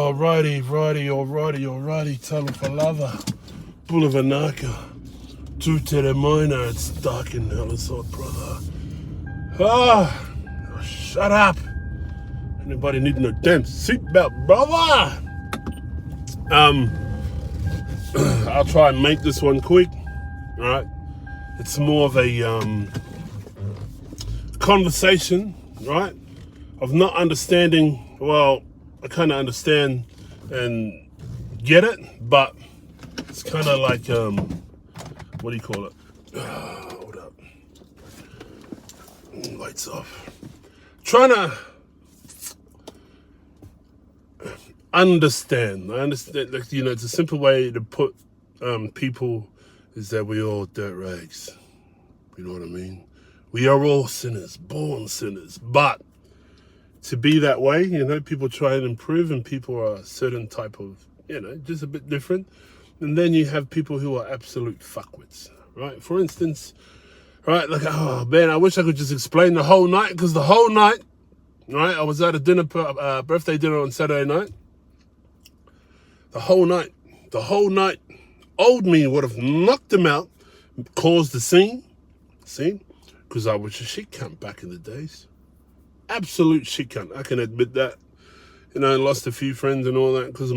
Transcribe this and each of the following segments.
Alrighty, Talo Falava, Bulavanaka, Tutte de Moina, it's dark in Hellisod, brother. Shut up. Anybody needing a damn seatbelt, brother? I'll try and make this one quick, right? It's more of a conversation, right? Of not understanding, well, I kind of understand and get it, but it's kind of like, what do you call it? Hold up. Lights off. Trying to understand. I understand, like, it's a simple way to put people is that we all dirt rags. You know what I mean? We are all sinners, born sinners, but to be that way, people try and improve, and people are a certain type of, just a bit different. And then you have people who are absolute fuckwits, right? For instance, right, like, oh man, I wish I could just explain the whole night, because the whole night, right, I was at a dinner, birthday dinner on Saturday night. The whole night, old me would have knocked him out, caused the scene, because I was a shit cunt back in the days. Absolute shit cunt. I can admit that. I lost a few friends and all that because of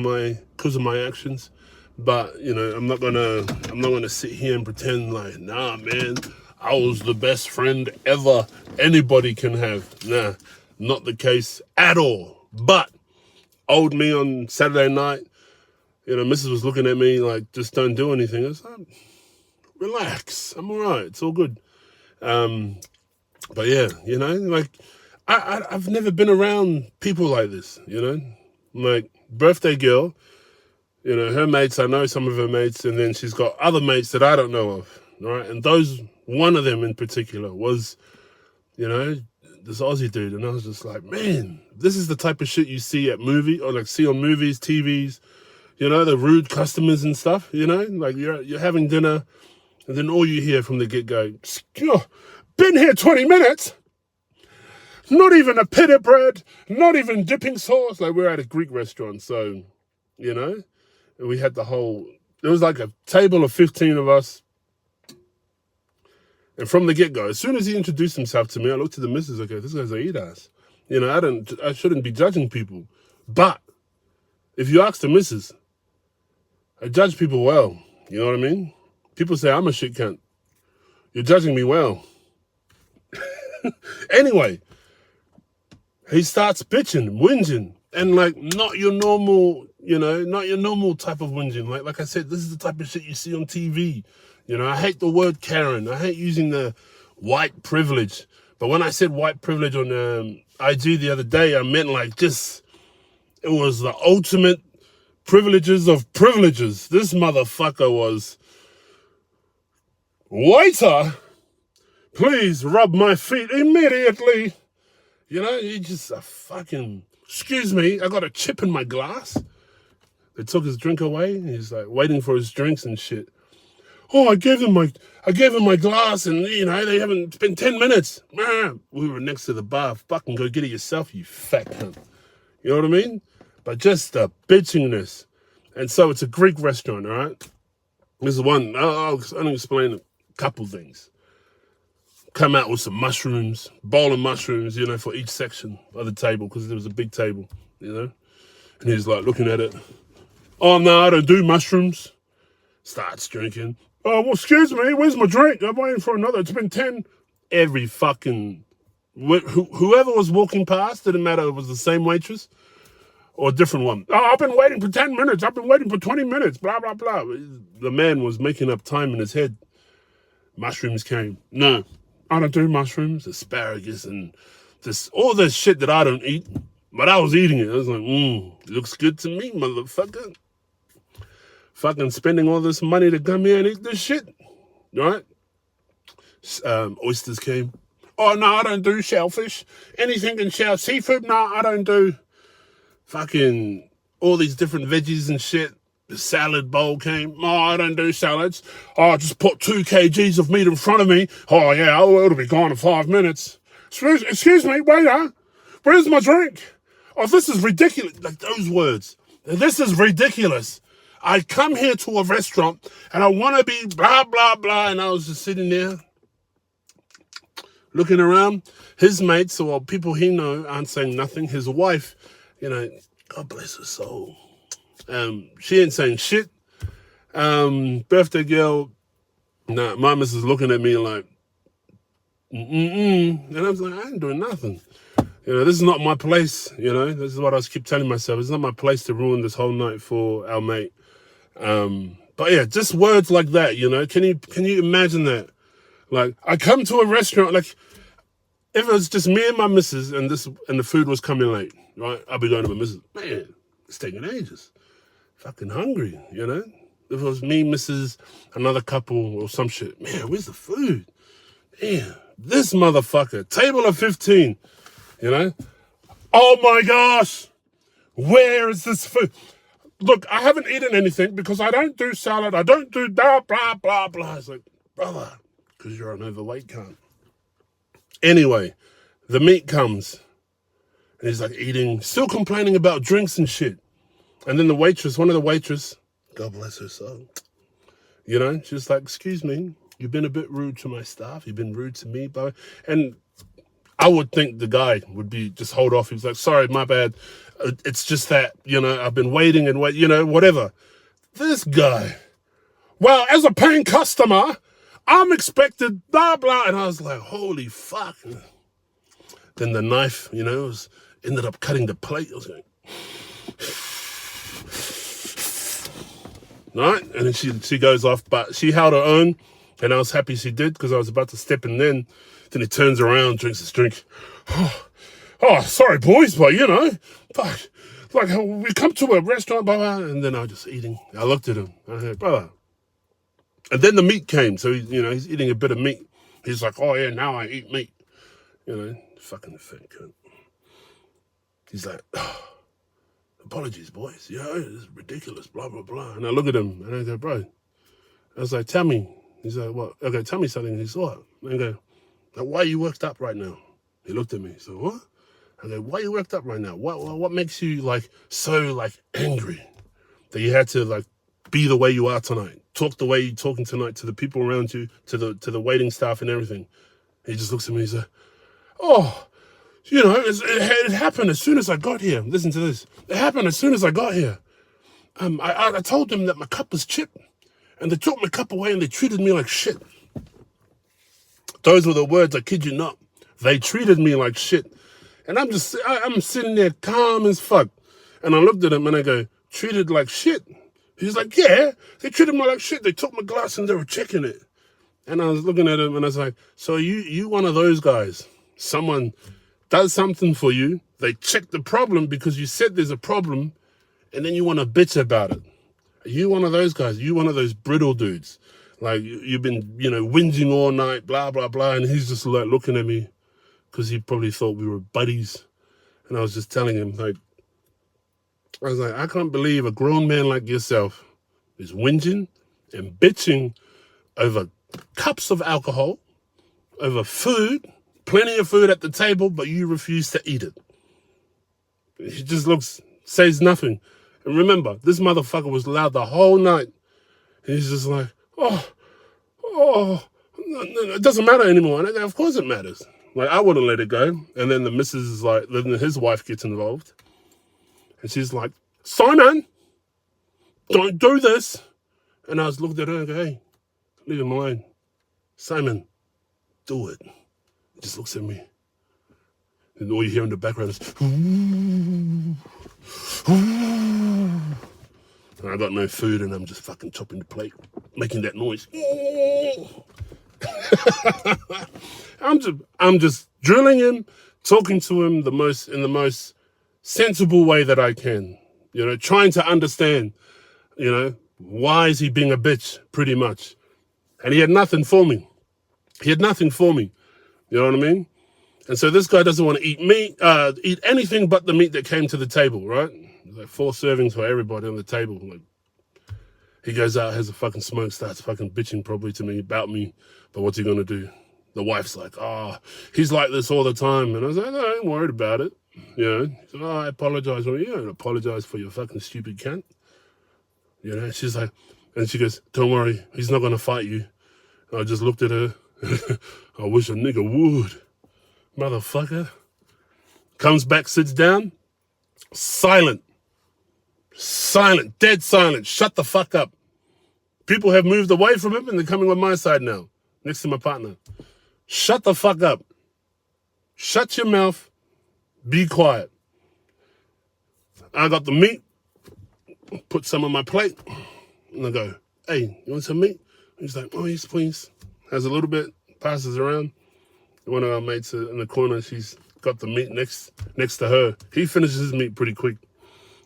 my actions. But I'm not gonna sit here and pretend like, nah, man, I was the best friend ever anybody can have. Nah, not the case at all. But old me on Saturday night, Mrs. was looking at me like, just don't do anything. I was like, relax, I'm all right, it's all good. But yeah, like, I've never been around people like this, like birthday girl, her mates, I know some of her mates, and then she's got other mates that I don't know of, right? And one of them in particular was, this Aussie dude, and I was just like, man, this is the type of shit you see at see on movies, TVs, the rude customers and stuff, like you're having dinner, and then all you hear from the get-go, been here 20 minutes. Not even a pita bread, not even dipping sauce. Like, we're at a Greek restaurant, so, we had there was like a table of 15 of us. And from the get-go, as soon as he introduced himself to me, I looked at the missus, okay, this guy's a eat-ass. I shouldn't be judging people. But if you ask the missus, I judge people well. You know what I mean? People say I'm a shit cunt. You're judging me well. Anyway, he starts bitching, whinging, and like not your normal type of whinging. Like I said, this is the type of shit you see on TV. I hate the word Karen. I hate using the white privilege. But when I said white privilege on IG the other day, I meant like it was the ultimate privileges of privileges. This motherfucker was, waiter, please rub my feet immediately. He just a fucking, excuse me, I got a chip in my glass. They took his drink away. He's like waiting for his drinks and shit. Oh, I gave him my glass, and they haven't, it's been 10 minutes. We were next to the bar. Fucking go get it yourself, you fat cunt. You know what I mean? But just the bitchiness. And so it's a Greek restaurant, all right? This is one, I'll only explain a couple things. Come out with some mushrooms, bowl of mushrooms, for each section of the table, because there was a big table, And he's like looking at it. Oh, no, I don't do mushrooms. Starts drinking. Oh, well, excuse me, where's my drink? I'm waiting for another. It's been 10. Every fucking, whoever was walking past, didn't matter if it was the same waitress or a different one. Oh, I've been waiting for 10 minutes. I've been waiting for 20 minutes, blah, blah, blah. The man was making up time in his head. Mushrooms came. No. I don't do mushrooms, asparagus, and all this shit that I don't eat. But I was eating it. I was like, looks good to me, motherfucker. Fucking spending all this money to come here and eat this shit. Right? Oysters came. Oh, no, I don't do shellfish. Anything in shell. Seafood, no, I don't do. Fucking all these different veggies and shit. The salad bowl came. Oh, I don't do salads. Oh, just put 2 kgs of meat in front of me. Oh, yeah, it'll be gone in 5 minutes. Excuse me, waiter. Where's my drink? Oh, this is ridiculous. Like those words. This is ridiculous. I come here to a restaurant and I want to be blah, blah, blah. And I was just sitting there looking around. His mates, or people he know, aren't saying nothing. His wife, God bless her soul. She ain't saying shit. Birthday girl, nah, my missus looking at me like, and I was like, I ain't doing nothing. This is not my place, This is what I keep telling myself. It's not my place to ruin this whole night for our mate. But yeah, just words like that, Can you imagine that? Like, I come to a restaurant, like, if it was just me and my missus and the food was coming late, right? I'll be going to my missus, man, it's taking ages. Fucking hungry, If it was me, missus, another couple or some shit, man, where's the food? Man, this motherfucker, table of 15, Oh my gosh, where is this food? Look, I haven't eaten anything because I don't do salad. I don't do blah, blah, blah, blah. It's like, brother, because you're an overweight cunt. Anyway, the meat comes and he's like eating, still complaining about drinks and shit. And then one of the waitress, God bless her soul, she's like, excuse me, you've been a bit rude to my staff. You've been rude to me. And I would think the guy would be just hold off. He's like, sorry, my bad. It's just that, I've been waiting and whatever. This guy, well, as a paying customer, I'm expected blah, blah. And I was like, holy fuck. Then the knife, ended up cutting the plate. I was going, right? And then she goes off, but she held her own. And I was happy she did because I was about to step in then. Then he turns around, drinks his drink. Oh, sorry, boys, but, fuck. Like, we come to a restaurant, blah, blah, and then I was just eating. I looked at him. I said, brother. And then the meat came. So, he's eating a bit of meat. He's like, oh, yeah, now I eat meat. Fucking fat cunt. He's like, oh, apologies, boys. It's ridiculous, blah, blah, blah. And I look at him, and I go, bro. I was like, tell me. He's like, what? Okay, tell me something. He's what? And I go, why are you worked up right now? He looked at me. So what? I go, why are you worked up right now? What makes you so angry that you had to be the way you are tonight? Talk the way you're talking tonight to the people around you, to the waiting staff and everything. He just looks at me. He's like, oh, it happened as soon as I got here. Listen to this. It happened as soon as I got here. I told them that my cup was chipped, and they took my cup away and they treated me like shit. Those were the words, I kid you not. They treated me like shit. And I'm sitting there calm as fuck. And I looked at him and I go, treated like shit? He's like, yeah, they treated me like shit. They took my glass and they were checking it. And I was looking at him and I was like, so you one of those guys. Someone does something for you. They check the problem because you said there's a problem and then you want to bitch about it. Are you one of those guys? Are you one of those brittle dudes? Like, you've been, whinging all night, blah, blah, blah. And he's just like looking at me because he probably thought we were buddies. And I was just telling him, I can't believe a grown man like yourself is whinging and bitching over cups of alcohol, over food, plenty of food at the table, but you refuse to eat it. He just says nothing. And remember, this motherfucker was loud the whole night. And he's just like, no, it doesn't matter anymore. And I go, of course it matters. I wouldn't let it go. And then the missus is like, then his wife gets involved. And she's like, Simon, don't do this. And I was looking at her and go, hey, leave him alone. Simon, do it. He just looks at me. And all you hear in the background is, ooh, ooh. And I got no food and I'm just fucking chopping the plate, making that noise. I'm just drilling him, talking to him in the most sensible way that I can. Trying to understand, why is he being a bitch, pretty much. And he had nothing for me. You know what I mean? And so this guy doesn't want to eat meat, eat anything but the meat that came to the table, right? Like 4 servings for everybody on the table. He goes out, has a fucking smoke, starts fucking bitching probably to me about me. But what's he going to do? The wife's like, he's like this all the time. And I was like, no, I ain't worried about it. You know, he's like, oh, I apologize. Well, you don't apologize for your fucking stupid cunt. You know, she's like, and she goes, don't worry, he's not going to fight you. And I just looked at her. I wish a nigga would. Motherfucker. Comes back, sits down. Silent. Silent. Dead silent. Shut the fuck up. People have moved away from him and they're coming on my side now. Next to my partner. Shut the fuck up. Shut your mouth. Be quiet. I got the meat. Put some on my plate. And I go, hey, you want some meat? He's like, oh, yes, please. Has a little bit. Passes around. One of our mates in the corner, she's got the meat next to her. He finishes his meat pretty quick.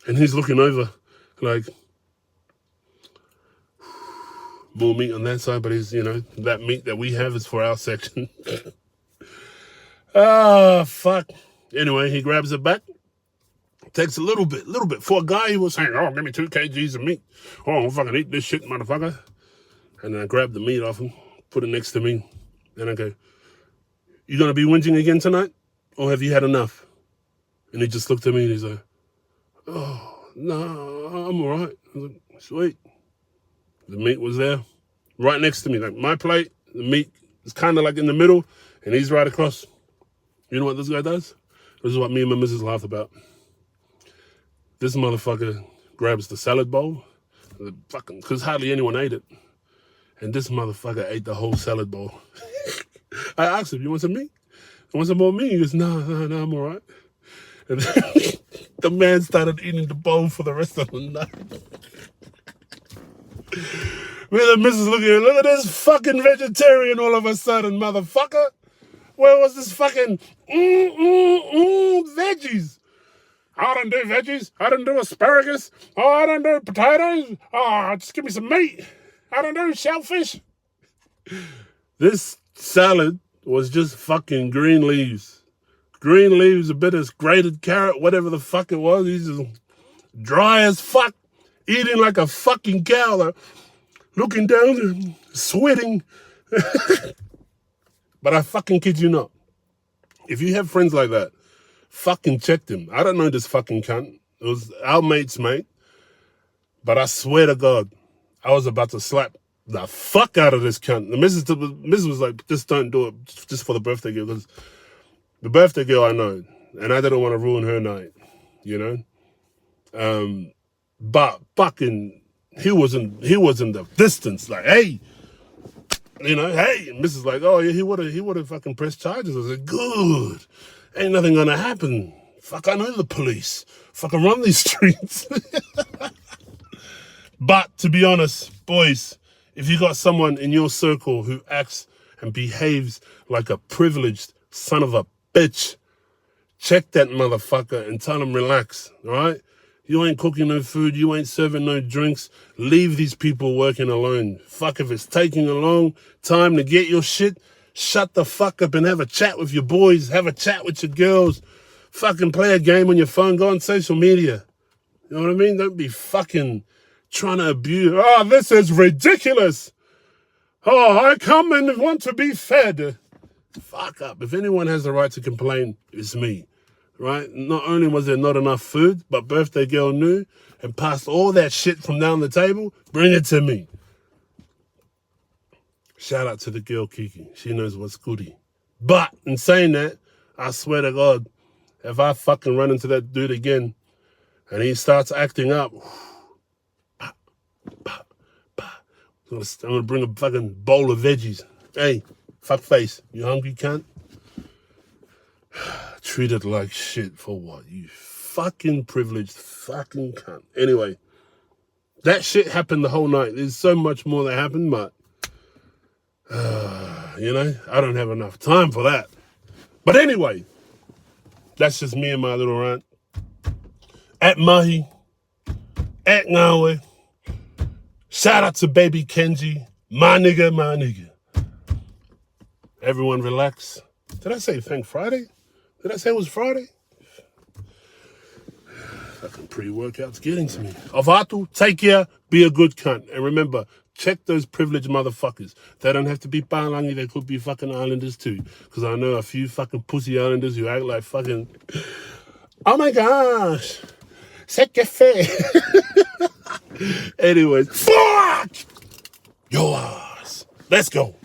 And he's looking over like, more meat on that side, but he's, you know, that meat that we have is for our section. Ah, fuck. Anyway, he grabs it back. Takes a little bit. For a guy, he was saying, oh, give me 2 kgs of meat. Oh, I'll fucking eat this shit, motherfucker. And then I grabbed the meat off him, put it next to me. And I go, you going to be whinging again tonight? Or have you had enough? And he just looked at me and he's like, oh, no, I'm all right. I was like, sweet. The meat was there, right next to me. Like my plate, the meat is kind of like in the middle, and he's right across. You know what this guy does? This is what me and my missus laughed about. This motherfucker grabs the salad bowl, because hardly anyone ate it. And this motherfucker ate the whole salad bowl. I asked him, you want some meat? You want some more meat? He goes, no, I'm all right. And then the man started eating the bowl for the rest of the night. Me and the missus looking at, look at this fucking vegetarian all of a sudden, motherfucker. Where was this fucking veggies? I don't do veggies. I don't do asparagus. Oh, I don't do potatoes. Oh, just give me some meat. I don't do shellfish. This salad was just fucking green leaves. Green leaves, a bit of grated carrot, whatever the fuck it was. He's just dry as fuck, eating like a fucking cow, looking down and sweating. But I fucking kid you not. If you have friends like that, fucking check them. I don't know this fucking cunt. It was our mate's mate. But I swear to God, I was about to slap the fuck out of this cunt. The missus was like, just don't do it just for the birthday girl. Because the birthday girl I know, and I didn't want to ruin her night, you know? But fucking, he was in the distance, like, hey, you know, hey. And Mrs. like, oh yeah, he would have fucking pressed charges. I was like, good, ain't nothing gonna happen. Fuck, I know the police. Fucking run these streets. But to be honest, boys, if you got someone in your circle who acts and behaves like a privileged son of a bitch, check that motherfucker and tell him relax, all right? You ain't cooking no food. You ain't serving no drinks. Leave these people working alone. Fuck, if it's taking a long time to get your shit, shut the fuck up and have a chat with your boys. Have a chat with your girls. Fucking play a game on your phone. Go on social media. You know what I mean? Don't be fucking trying to abuse. Oh, this is ridiculous. Oh, I come and want to be fed. Fuck up. If anyone has the right to complain, it's me. Right? Not only was there not enough food, but birthday girl knew and passed all that shit from down the table. Bring it to me. Shout out to the girl Kiki. She knows what's goody. But in saying that, I swear to God, if I fucking run into that dude again and he starts acting up, I'm gonna bring a fucking bowl of veggies. Hey, fuck face, you hungry cunt? Treated like shit for what? You fucking privileged fucking cunt. Anyway, that shit happened the whole night. There's so much more that happened, but, you know, I don't have enough time for that. But anyway, that's just me and my little rant. At Mahi, at Ngawe, shout out to baby Kenji, my nigga. Everyone relax. Did I say thank Friday? Did I say it was Friday? Fucking pre-workout's getting to me. Avatu, take care, be a good cunt. And remember, check those privileged motherfuckers. They don't have to be Palangi, they could be fucking islanders too. Because I know a few fucking pussy islanders who act like fucking... Oh my gosh. C'est que fait. Anyways, fuck yours. Let's go.